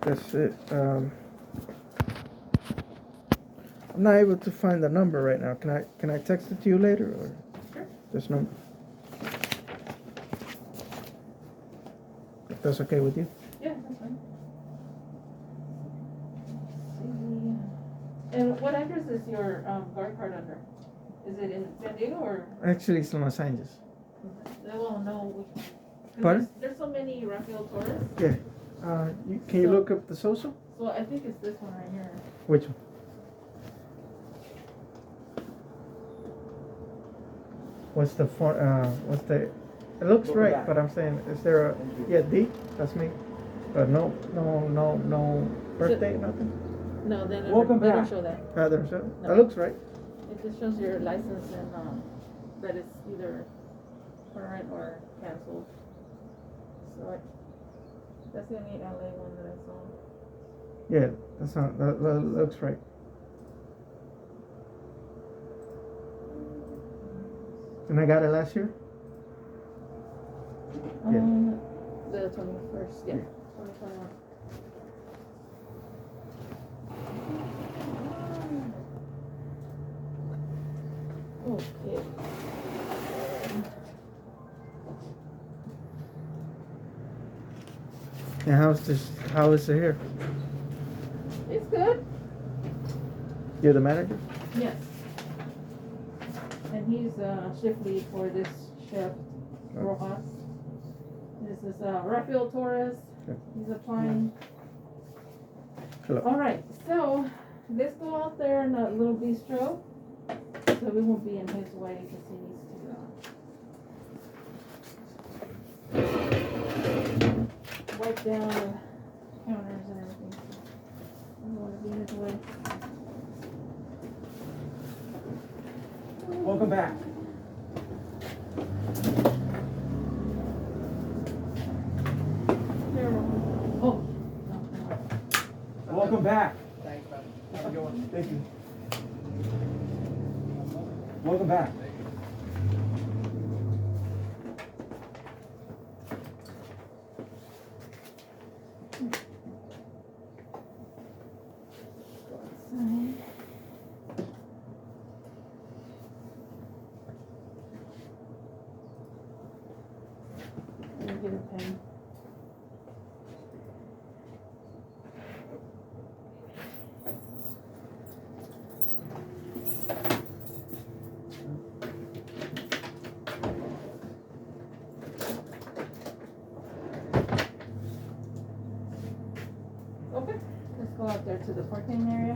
That's it. I'm not able to find the number right now. Can I text it to you later or Sure. this number? If that's okay with you? Yeah, that's fine. See. And what address is your guard card under? Is it in San Diego or? Actually, it's Los Angeles. They won't know which one. 'Cause Pardon? There's so many Rafael Torres. Yeah. Can you So- look up the social? So I think it's this one right here. Which one? What's the for? What's the? It looks right, but I'm saying, is there a? Yeah, D. That's me. No birthday, nothing. No, they never, Welcome they don't back. show that. Rather, so No. that looks right. It just shows your license and that it's either current or canceled. So that's the only LA one that I saw. Yeah, that looks right. And I got it last year. Yeah. The 21st, yeah, 2021. Okay. And how's this? How is it here? It's good. You're the manager. Yes. And he's shift lead for this shift, Rojas. This is Rafael Torres. Yeah. He's applying. Hello. All right, so let's go out there in a little bistro, so we won't be in his way because he needs to wipe down the counters and everything. I don't want to be in his way. Welcome back. There, oh, no. Welcome back. Thanks, brother. Have a good one. Thank you. Welcome back. Sign. Let me get a pen. Okay, let's go out there to the parking area.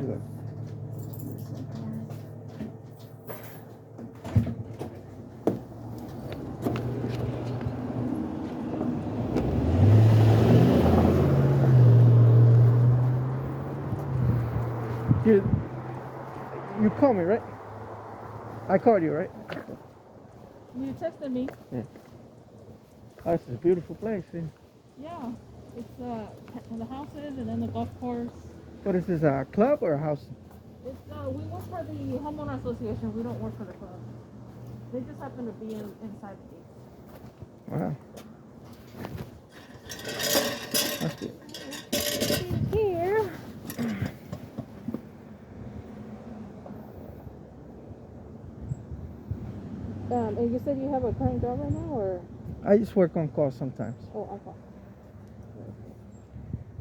Yeah. You called me, right? I called you, right? You texted me. Oh, this is a beautiful place. Yeah. Yeah, it's the houses and then the golf course. What is this, a club or a house? It's we work for the homeowner association. We don't work for the club. They just happen to be inside the gates. Wow. That's good. Here. And you said you have a current job right now, or? I just work on call sometimes. Oh, okay.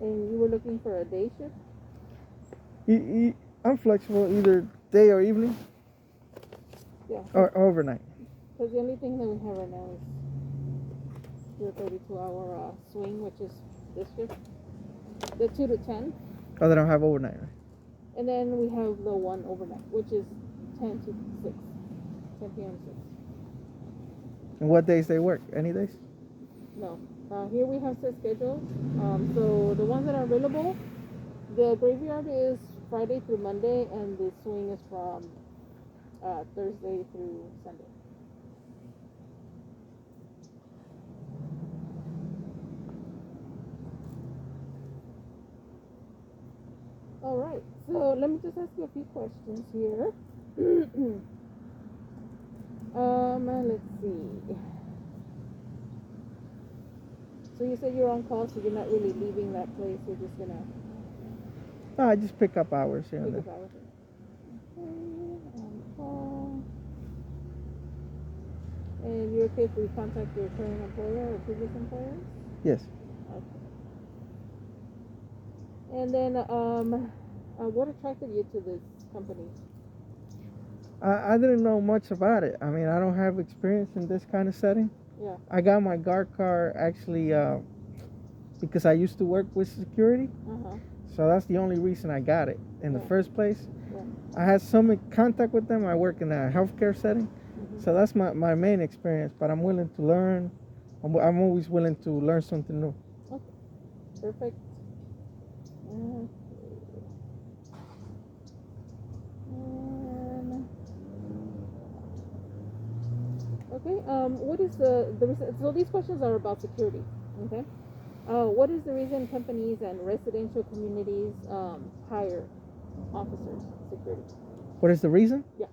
And you were looking for a day shift? I'm flexible, either day or evening, Yeah. or overnight. Because the only thing that we have right now is the 32-hour swing, which is this shift. The 2 to 10. Oh, they don't have overnight, right? And then we have the one overnight, which is 10 to 6. 10 p.m. 6. And what days they work? Any days? No. Here we have set schedules. So the ones that are available, the graveyard is Friday through Monday, and the swing is from Thursday through Sunday. All right. So let me just ask you a few questions here. Let's see. So So you said you're on call, so you're not really leaving that place. You're just gonna No, I just pick up hours here and pick there. up hours. Okay, on call. And you're okay if we contact your current employer or previous employer? Yes. Okay. And then, what attracted you to this company? I didn't know much about it. I mean, I don't have experience in this kind of setting. Yeah. I got my guard car actually because I used to work with security. Uh-huh. So that's the only reason I got it in the Yeah. first place. Yeah. I had some contact with them. I work in a healthcare setting. Mm-hmm. So that's my main experience. But I'm willing to learn. I'm always willing to learn something new. Okay. Perfect. And, okay. What is the reason? So these questions are about security. Okay. What is the reason companies and residential communities hire officers, security? What is the reason? Yeah.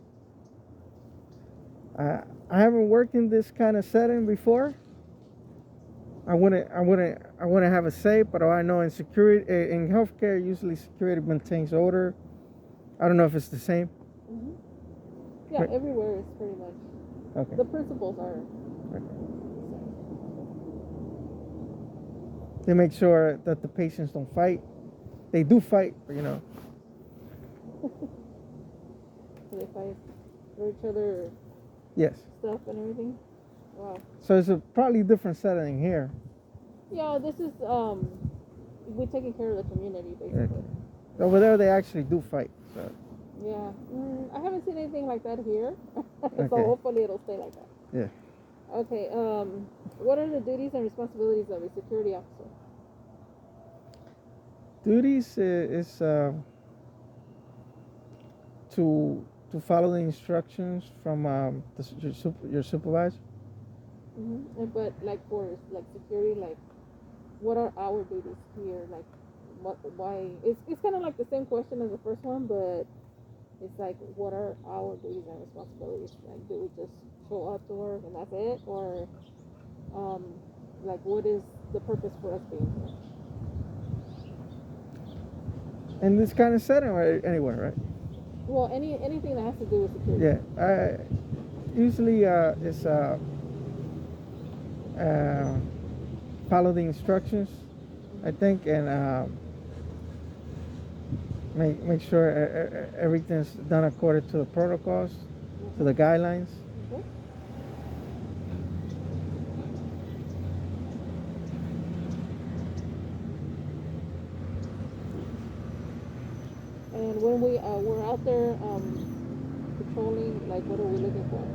I haven't worked in this kind of setting before. I wouldn't have a say, but I know in security, in healthcare, usually security maintains order. I don't know if it's the same. Mm-hmm. Yeah, Right. everywhere is pretty much. Okay. The principles are. They make sure that the patients don't fight. They do fight, but you know. So they fight for each other, Yes. stuff and everything. Wow. So it's a probably different setting here. Yeah, this is we're taking care of the community basically. Okay. Over there, they actually do fight. So. Yeah. I haven't seen anything like that here, so Okay. hopefully it'll stay like that. Yeah. Okay. What are the duties and responsibilities of a security officer? Duties is to follow the instructions from your supervisor. Mm-hmm. But like for like security, like what are our duties here? Like why? It's kind of like the same question as the first one, but it's like what are our duties and responsibilities? Like do we just show up to work and that's it, or like what is the purpose for us being here? In this kind of setting, or anywhere, right? Well, anything that has to do with security. Yeah. Usually it's follow the instructions, I think, and make sure everything's done according to the protocols, to the guidelines. Okay. And when we're out there patrolling, like what are we looking for?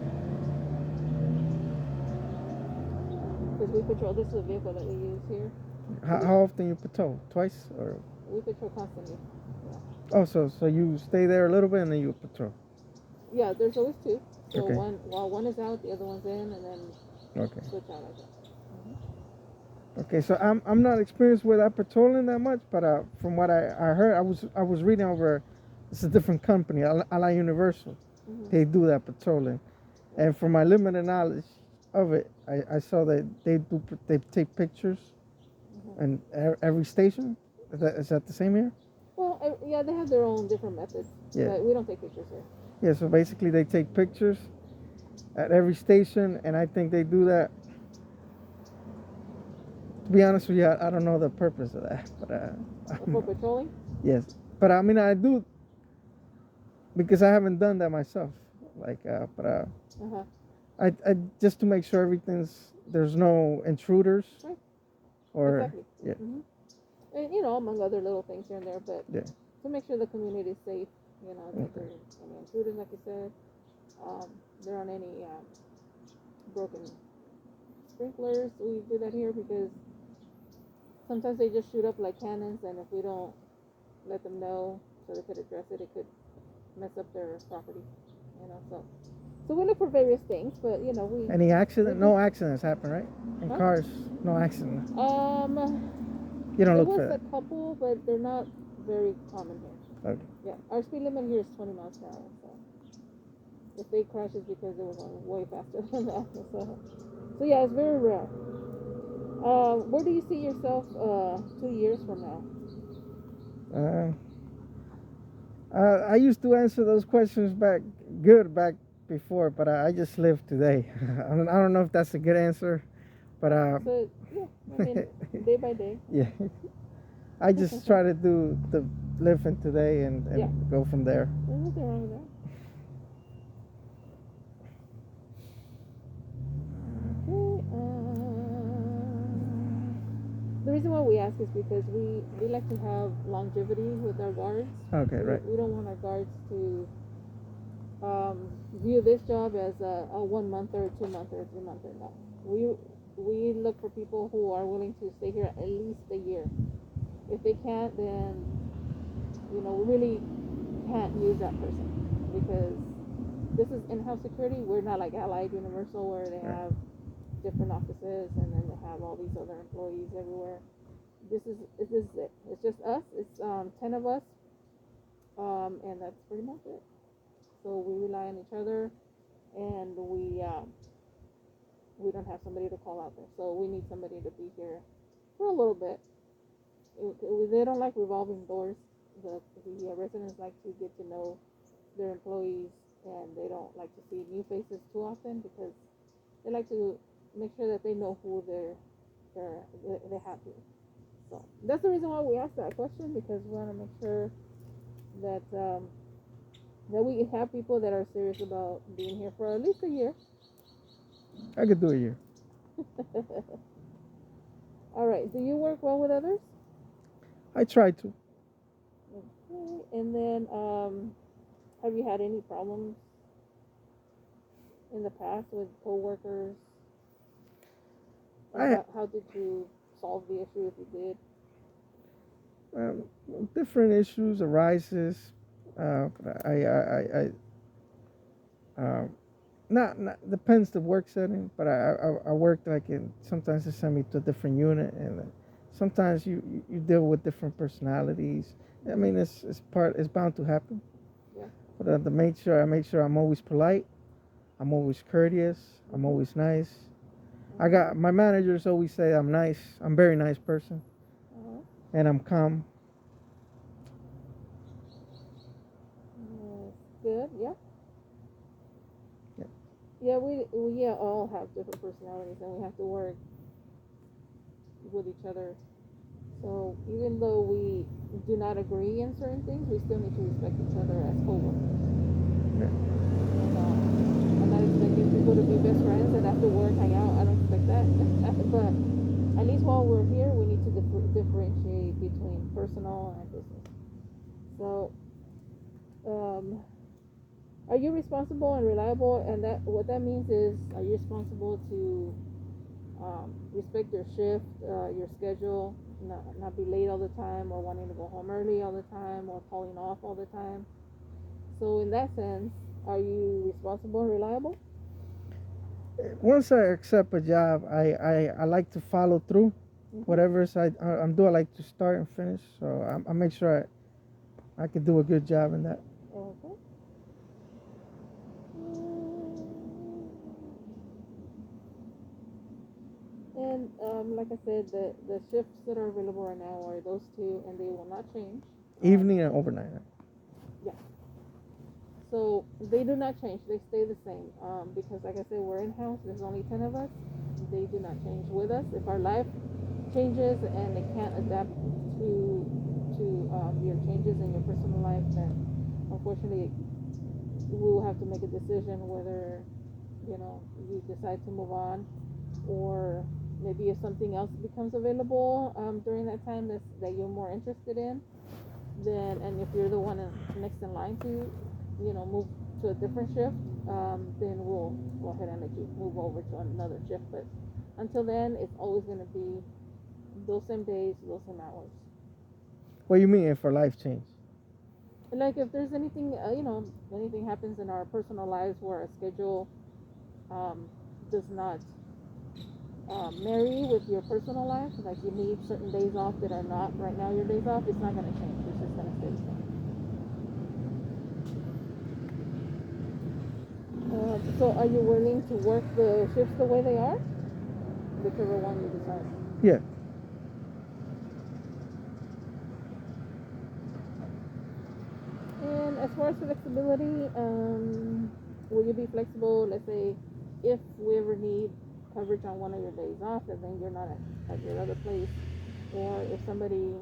Because we patrol. This is a vehicle that we use here. How often you patrol? Twice or? We patrol constantly. Oh, so you stay there a little bit and then you patrol. Yeah, there's always two. So Okay. one is out, the other one's in, and then Okay. switch out like that. Okay, so I'm not experienced with that patrolling that much, but from what I heard, I was reading over. It's a different company, Ala Universal. Mm-hmm. They do that patrolling, and from my limited knowledge of it, I saw that they take pictures, and every station. Is that the same here? Well, yeah, they have their own different methods. Yeah. But we don't take pictures here. Yeah, so basically they take pictures at every station, and I think they do that. To be honest with you, I don't know the purpose of that, but For patrolling? yes, but I mean I do because I haven't done that myself. Like, Uh-huh. I just to make sure there's no intruders. Right. Or Exactly. yeah, Mm-hmm. And among other little things here and there, but yeah. to make sure the community is safe, that Okay. there aren't any intruders, like you said. There aren't any broken sprinklers. We do that here because sometimes they just shoot up like cannons, and if we don't let them know so they could address it, it could mess up their property. So we look for various things, but we. Any accident? No accidents happen, right? In Huh? cars, no accident. You don't There look was for a that. couple, but they're not very common here. Okay. Yeah, our speed limit here is 20 miles per hour. So if they crash, it's because they were going way faster than that. So yeah, it's very rare. Where do you see yourself 2 years from now? Uh, I used to answer those questions back before, but I just live today. I don't know if that's a good answer, but So yeah, I mean, day by day. yeah, I just try to do the live in today and Yeah. go from there. There's nothing wrong with that. Okay. The reason why we ask is because we like to have longevity with our guards. Okay, right. We don't want our guards to view this job as a 1 month or a 2 month or a 3 month. No, we look for people who are willing to stay here at least a year. If they can't, then we really can't use that person because this is in-house security. We're not like Allied Universal where they Right. have different offices and then they have all these other employees everywhere. This is it. It's just us. It's 10 of us, and that's pretty much it. So we rely on each other, and we don't have somebody to call out there. So we need somebody to be here for a little bit. They don't like revolving doors. The residents like to get to know their employees, and they don't like to see new faces too often because they like to make sure that they know who they have here. So that's the reason why we asked that question because we want to make sure that that we have people that are serious about being here for at least a year. I could do a year. All right. Do you work well with others? I try to. Okay. And then, have you had any problems in the past with coworkers? How did you solve the issue if you did? Different issues arises. Uh, not depends the work setting, but I worked like in sometimes they send me to a different unit, and sometimes you deal with different personalities. I mean, it's bound to happen. Yeah. But I make sure I'm always polite, I'm always courteous, I'm always nice. I got my managers always say I'm nice. I'm a very nice person, Uh-huh. and I'm calm. Good. Yeah. Yeah. Yeah. We all have different personalities, and we have to work with each other. So even though we do not agree in certain things, we still need to respect each other as coworkers. Yeah. And I'm not expecting people to be best friends and after work hang out. I don't expect that. But at least while we're here, we need to differentiate between personal and business. So, are you responsible and reliable? And that what that means is, are you responsible to respect your shift, your schedule, not be late all the time, or wanting to go home early all the time, or calling off all the time? So in that sense, are you responsible and reliable? Once I accept a job, I like to follow through. Whatever I'm doing, I like to start and finish. So I make sure I can do a good job in that. Okay. And like I said, the shifts that are available right now are those two, and they will not change. Evening and overnight. Yeah. So they do not change. They stay the same. Because like I said, we're in house. There's only 10 of us. They do not change with us. If our life changes and they can't adapt to your changes in your personal life, then unfortunately we will have to make a decision whether you decide to move on, or maybe if something else becomes available during that time that you're more interested in, then, and if you're the one next in line to move to a different shift, then we'll go ahead and let you move over to another shift. But until then, it's always going to be those same days, those same hours. What do you mean if our life change? Like if there's anything, anything happens in our personal lives where our schedule does not marry with your personal life, like you need certain days off that are not right now your days off, it's not going to change. It's just going to stay the same. So are you willing to work the shifts the way they are? Whichever one you decide. Yeah. And as far as flexibility, will you be flexible? Let's say if we ever need coverage on one of your days off, and then you're not at your other place, or if somebody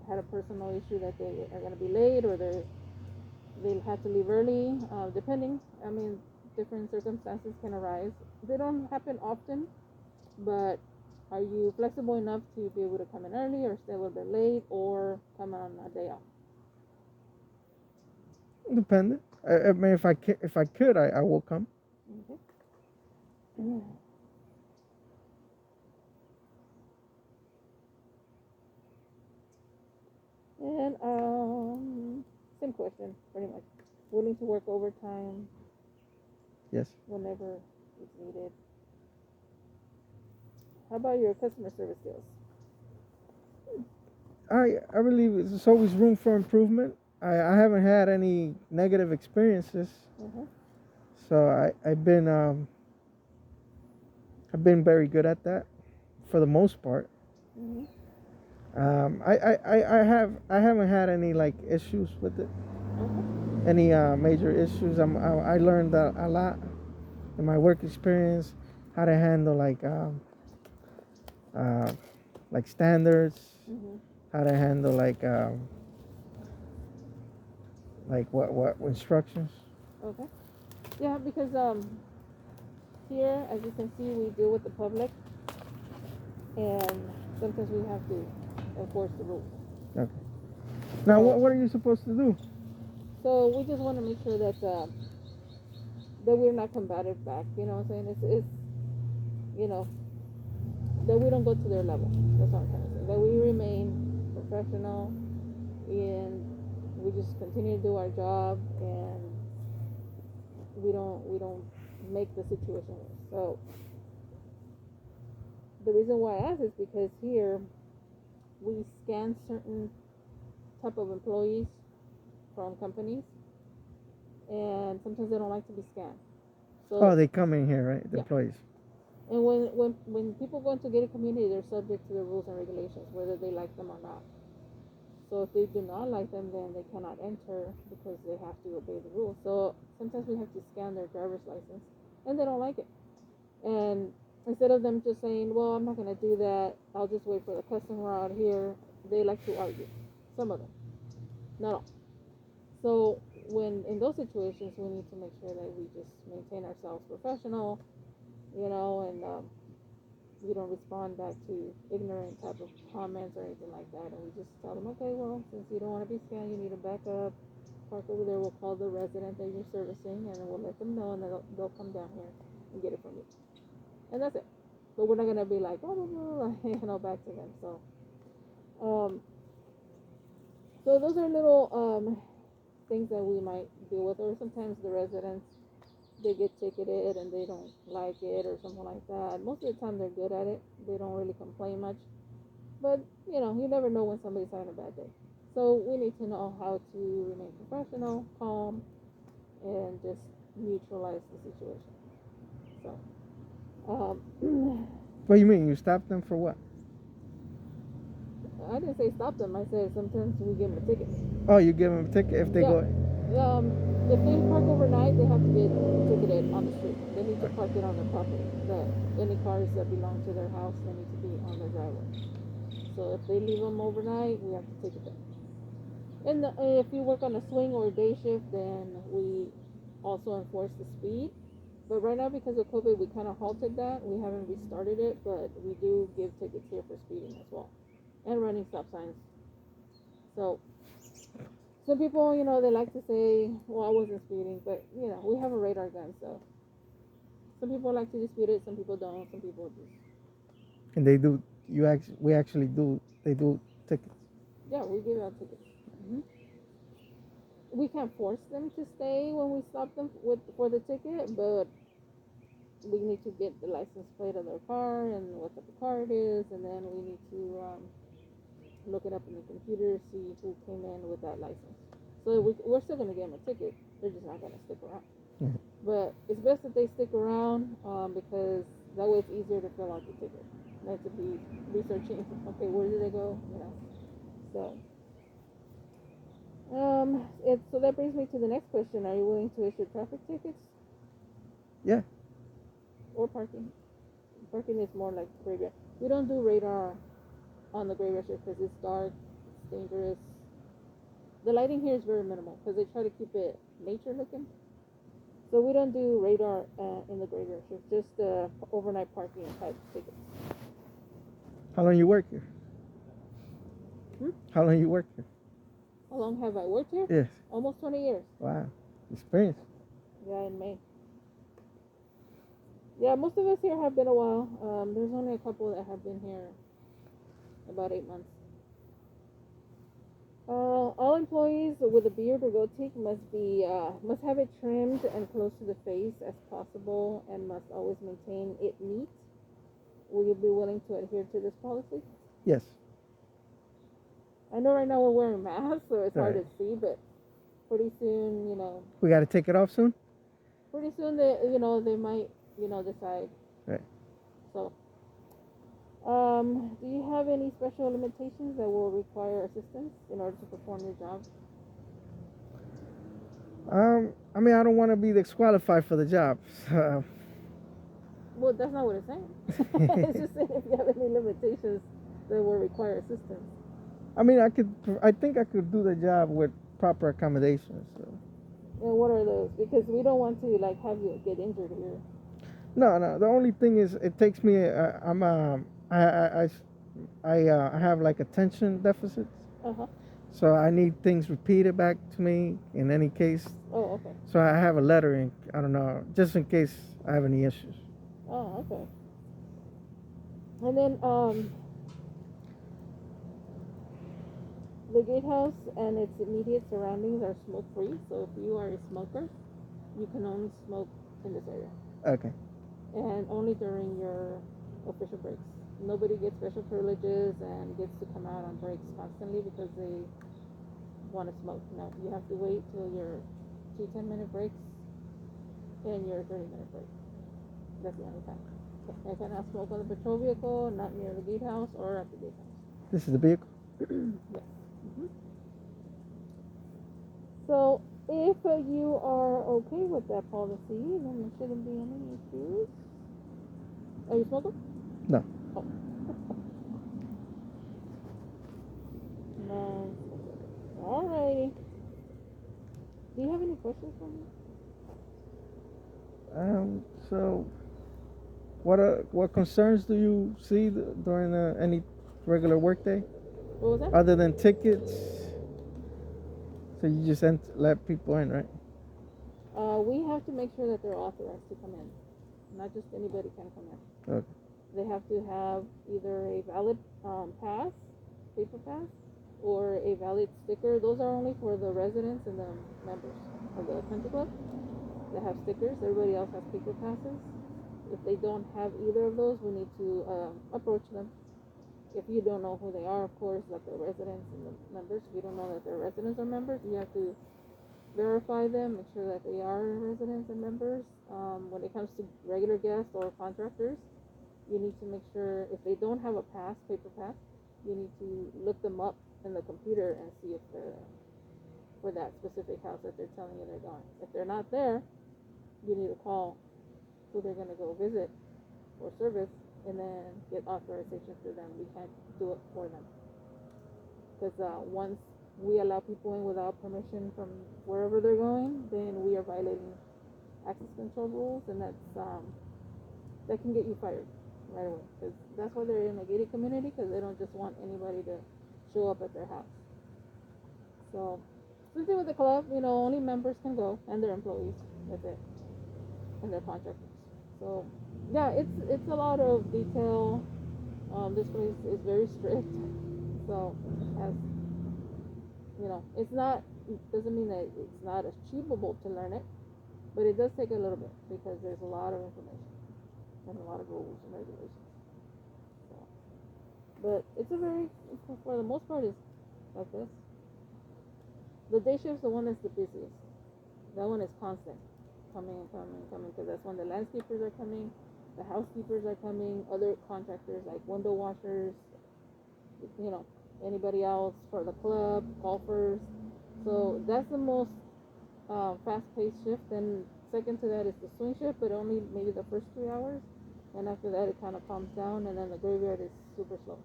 had a personal issue that they are going to be late, or they'll have to leave early, depending. I mean, different circumstances can arise. They don't happen often, but are you flexible enough to be able to come in early, or stay a little bit late, or come on a day off? Dependent. I mean, if I could, I will come. Okay. And same question, pretty much. Willing to work overtime Yes. whenever it's needed. How about your customer service skills? I believe there's always room for improvement. I haven't had any negative experiences, Mm-hmm. so I've been very good at that, for the most part. Mm-hmm. I haven't had any like issues with it, Okay. any major issues. I learned a lot in my work experience, how to handle uh, like standards, Mm-hmm. how to handle like what instructions. Okay. Yeah, because here, as you can see, we deal with the public, and sometimes we have to enforce the rules. Okay. Now, So, what are you supposed to do? so we just want to make sure that we're not combative back. You know what I'm saying? It's you know that we don't go to their level. That's what I'm trying to say. That we remain professional, and we just continue to do our job, and we don't make the situation worse. So the reason why I ask is because here we scan certain type of employees from companies, and sometimes they don't like to be scanned. Oh, So they come in here, right? The yeah, employees. and when people go into gated community, they're subject to the rules and regulations, whether they like them or not. So if they do not like them, then they cannot enter because they have to obey the rules. So sometimes we have to scan their driver's license, and they don't like it. And instead of them just saying, "Well, I'm not going to do that. I'll just wait for the customer out here," they like to argue. Some of them, not all. So when in those situations, we need to make sure that we just maintain ourselves professional, and we don't respond back to ignorant type of comments or anything like that. And we just tell them, okay, well, since you don't want to be scanned, you need to back up, park over there. We'll call the resident that you're servicing, and then we'll let them know, and they'll come down here and get it from you. And that's it. But we're not gonna be like, blah blah blah, back to them. Um, so those are little things that we might deal with, or sometimes the residents, they get ticketed and they don't like it or something like that. Most of the time they're good at it. They don't really complain much. But you never know when somebody's having a bad day. So we need to know how to remain professional, calm, and just neutralize the situation. So, What do you mean? You stop them for what? I didn't say stop them. I said sometimes we give them a ticket. Oh, you give them a ticket if they Yeah. go. If they park overnight, they have to get ticketed on the street. They need to park it on their property. Any cars that belong to their house, they need to be on their driveway. So if they leave them overnight, we have to ticket them. And if you work on a swing or a day shift, then we also enforce the speed. But right now, because of COVID, we kind of halted that. We haven't restarted it, but we do give tickets here for speeding as well, and running stop signs. So some people, they like to say, "Well, I wasn't speeding," but we have a radar gun, so some people like to dispute it, some people don't, some people just, And they do. We actually do. They do tickets. yeah, we give out tickets. hmm We can't force them to stay when we stop them for the ticket, but we need to get the license plate of their car and what type of car it is, and then we need to look it up in the computer, see who came in with that license. So we're still going to give them a ticket. They're just not going to stick around. Mhm. But it's best that they stick around because that way it's easier to fill out the ticket. Like to be researching. Okay, where did they go? You know. So. So that brings me to the next question. Are you willing to issue traffic tickets? Yeah. Or parking? Parking is more like graveyard. We don't do radar on the graveyard shift because it's dark, it's dangerous. The lighting here is very minimal because they try to keep it nature looking. So we don't do radar in the graveyard shift, just overnight parking type tickets. How long you work here? How long you work here? How long have I worked here? Yes. Almost 20 years. Wow. Experience. Yeah, in May. Yeah, most of us here have been a while. There's only a couple that have been here about 8 months. All employees with a beard or goatee must have it trimmed and close to the face as possible, and must always maintain it neat. Will you be willing to adhere to this policy? Yes. I know right now we're wearing masks, so it's hard Right. to see, but pretty soon, We got to take it off soon? they might, decide. Right. So, do you have any special limitations that will require assistance in order to perform your job? I mean, I don't want to be disqualified for the job. So. Well, that's not what it's saying. It's just saying if you have any limitations that will require assistance. I mean, I think I could do the job with proper accommodations. So. And what are those? Because we don't want to have you get injured here. No. The only thing is, it takes me. I have like attention deficits. Uh-huh. So I need things repeated back to me in any case. Oh, okay. So I have a lettering. I don't know, just in case I have any issues. Oh, okay. And then the gatehouse and its immediate surroundings are smoke free. So if you are a smoker, you can only smoke in this area. Okay. And only during your official breaks. Nobody gets special privileges and gets to come out on breaks constantly because they want to smoke. No, you have to wait till your 2 10-minute breaks and your 30-minute break. That's the only time. I cannot smoke on the patrol vehicle, not near the gatehouse or at the gatehouse. This is the vehicle? Yes. So, if you are okay with that policy, then there shouldn't be any issues. Are you smoking? No. Oh. No. Alrighty. Do you have any questions for me? So, what concerns do you see during any regular workday? What was that? Other than tickets? So you just let people in, right? We have to make sure that they're authorized to come in. Not just anybody can come in. Okay. They have to have either a valid pass, paper pass, or a valid sticker. Those are only for the residents and the members of the country club that have stickers. Everybody else has paper passes. If they don't have either of those, we need to approach them. If you don't know who they are, of course, like the residents and the members. If you don't know that they're residents or members, you have to verify them, make sure that they are residents and members. When it comes to regular guests or contractors, you need to make sure if they don't have a pass, paper pass, you need to look them up in the computer and see if they're for that specific house that they're telling you they're going. If they're not there, you need to call who they're going to go visit or service and then get authorization through them. We can't do it for them. Because once we allow people in without permission from wherever they're going, then we are violating access control rules, and that can get you fired right away. Because that's why they're in a gated community, because they don't just want anybody to show up at their house. So, same thing with the club, only members can go and their employees. That's it. And their contractors. So, yeah, it's a lot of detail. This place is very strict. So, as it doesn't mean that it's not achievable to learn it, but it does take a little bit because there's a lot of information and a lot of rules and regulations. So, but for the most part, it's like this. The day shift is the one that's the busiest. That one is constant, coming and coming and coming, because that's when the landscapers are coming, the housekeepers are coming, other contractors like window washers, you know, anybody else for the club, golfers. So that's the most fast-paced shift. Then second to that is the swing shift, but only maybe the first 3 hours, and after that it kind of calms down, and then the graveyard is super slow.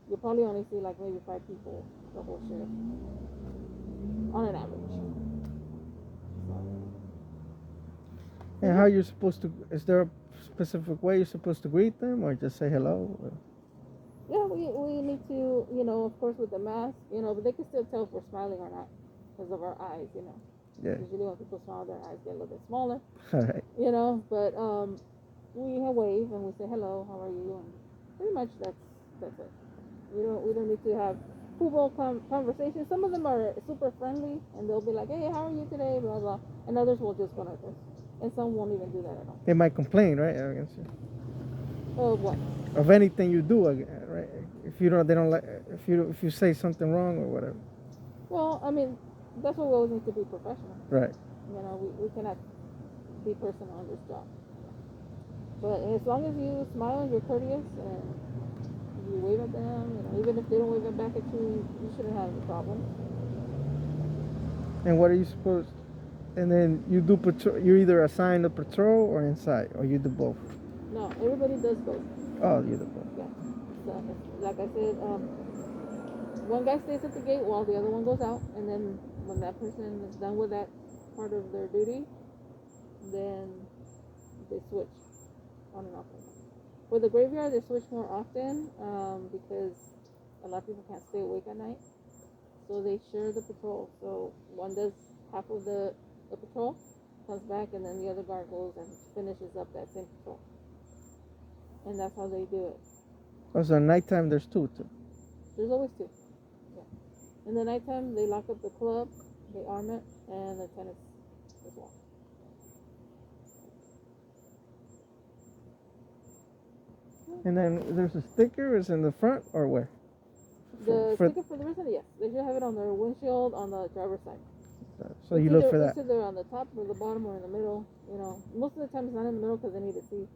You'll probably only see like maybe 5 people the whole shift on an average. And how you're supposed to? Is there a specific way you're supposed to greet them, or just say hello? Or? Yeah, we need to, you know, of course with the mask, you know, but they can still tell if we're smiling or not because of our eyes, you know. Yeah. Usually when people smile, their eyes get a little bit smaller, All right. you know. But we wave and we say hello, how are you, and pretty much that's it. We don't need to have full conversations. Some of them are super friendly and they'll be like, hey, how are you today, blah blah, and others will just go like this, and some won't even do that at all. They might complain, right? Against you. Oh, what? Of anything you do, right? If you don't, they don't like. If you say something wrong or whatever. Well, I mean, that's why we always need to be professional. Right. You know, we cannot be personal on this job. But as long as you smile and you're courteous and you wave at them, you know, even if they don't wave it back at you, you shouldn't have any problem. And what are you supposed? And then you do patrol. You're either assigned to patrol or inside, or you do both. No, everybody does both. Oh, you do both. Yeah. So, like I said, one guy stays at the gate while the other one goes out, and then when that person is done with that part of their duty, then they switch on and off. For the graveyard, they switch more often because a lot of people can't stay awake at night, so they share the patrol. So one does half of the patrol, comes back, and then the other guard goes and finishes up that same patrol. And that's how they do it. Oh, so nighttime there's two too. There's always 2. Yeah. In the nighttime, they lock up the club, they arm it, and the tennis as well. And then there's a sticker. Is in the front or where? The For- sticker for the resident, yes. They should have it on their windshield on the driver's side. So you look for that. It's either on the top or the bottom or in the middle. You know, most of the time it's not in the middle because they need to see,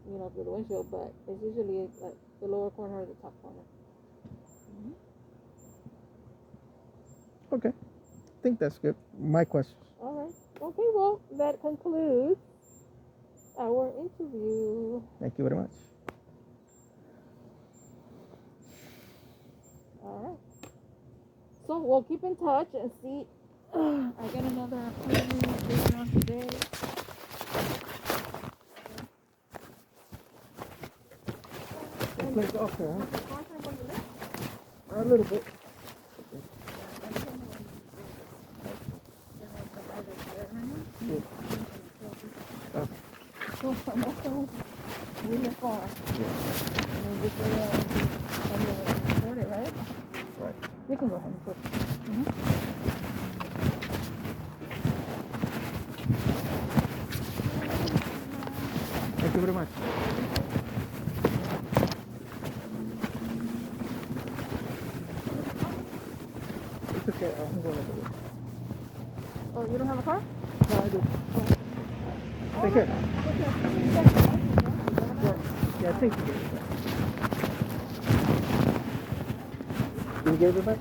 you know, through the windshield. But it's usually like the lower corner or the top corner. Okay. I think that's good. My questions. All right. Okay. Well, that concludes our interview. Thank you very much. All right. So we'll keep in touch and see. I get another appointment later on today. It plays off there, huh? A little bit. So from us, we live far. And we just record it, right? Right. You can go ahead and put it. Thank you very much. It's okay. I'm going to do it. Oh, you don't have a car? No, I do. Take care. Yeah, thank you. Can you give it back?